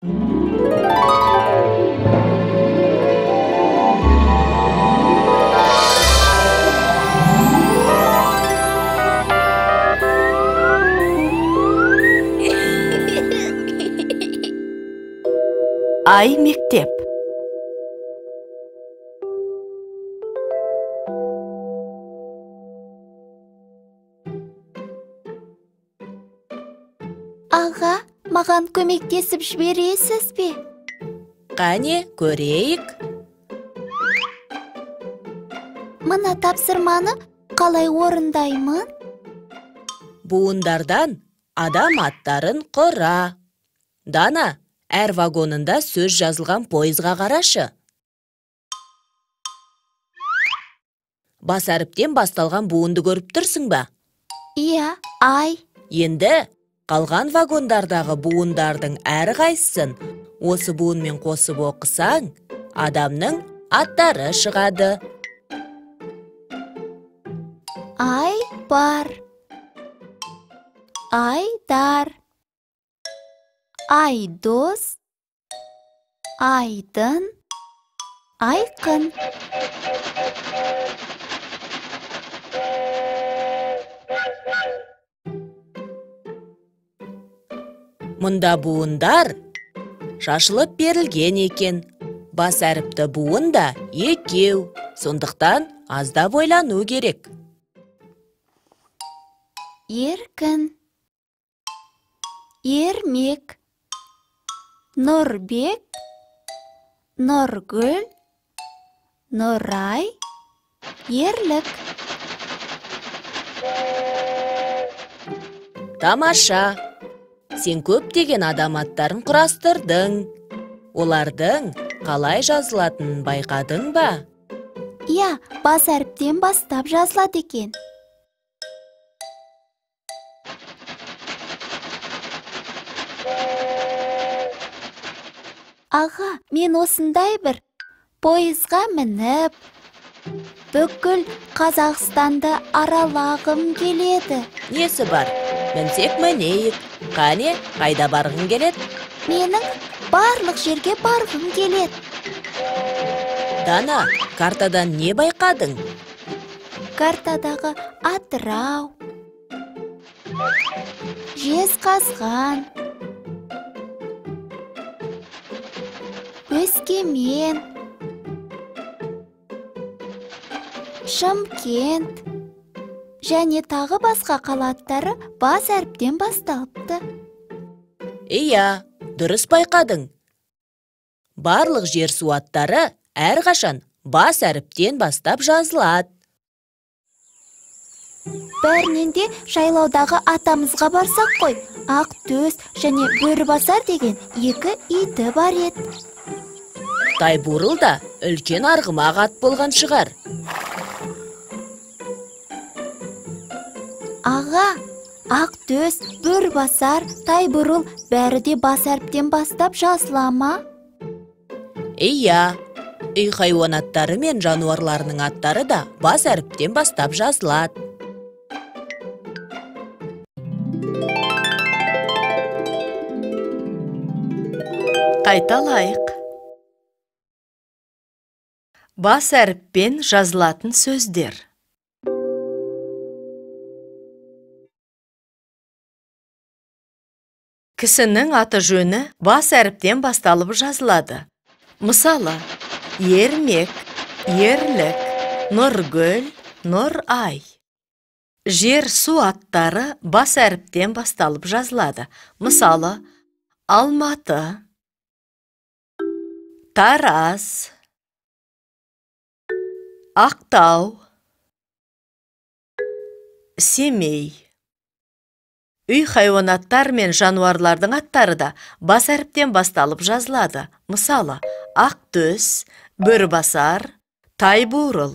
Ай мектеп. Аға, маған көмектесіп жібересіз бе? Қане, көрейік. Мына тапсырманы қалай орындаймын? Буындардан адам аттарын құра. Дана, әр вагонында сөз жазылған пойызға қарашы. Бас әріптен басталған буынды көріп тұрсың ба? Иә, ай. Енді қалған вагондардағы буындардың әр қайсысын осы буынмен қосып оқысаң, адамның аттары шығады. Ай бар. Айдар. Айдос. Айдын. Айқын. Мұнда буындар шашылып берілген екен. Бас әріпті буында екеу, сондықтан аздап ойлану керек. Еркін. Ермек. Нұрбек. Нұргүл. Нұрай. Ерлік. Тамаша! Сен көптеген адам аттарын құрастырдың. Олардың қалай жазылатынын байқадың ба? Иә, бас әріптен бастап жазылады екен. Аға, мен осындай бір пойызға мініп, бүкіл Қазақстанды аралағым келеді. Несі бар? Мінсек мінейік. Қане, қайда барғың келеді? Менің барлық жерге барғым келеді. Дана, картадан не байқадың? Картадағы Атырау, Жезқазған, Өскемен, Шымкент және тағы басқа қала аттары бас әріптен басталыпты. Иә, дұрыс байқадың. Барлық жер су аттары әрқашан бас әріптен бастап жазылады. Бәрінен де жайлаудағы атамызға барсақ қой, Ақтөс және Бөрібасар деген екі иті бар еді. Тайбурыл да үлкен арғымақ ат болған шығар. Аға, Ақтөс, Бөрібасар, Тайбурыл бәрі де бас әріптен бастап жазыла ма? Иә, үй хайуанаттары мен жануарларының аттары да бас әріптен бастап жазылады. Қайталайық. Бас әріппен жазылатын сөздер. Кісінің аты жөні бас әріптен басталып жазылады. Мысалы, Ермек, Ерлік, Нұргүл, Нұрай. Жер су аттары бас әріптен басталып жазылады. Мысалы, Алматы, Тараз, Ақтау, Семей. Үй хайуанаттар мен жануарлардың аттары да бас әріптен басталып жазылады. Мысалы, Ақтөс, Бөрібасар, Тайбурыл.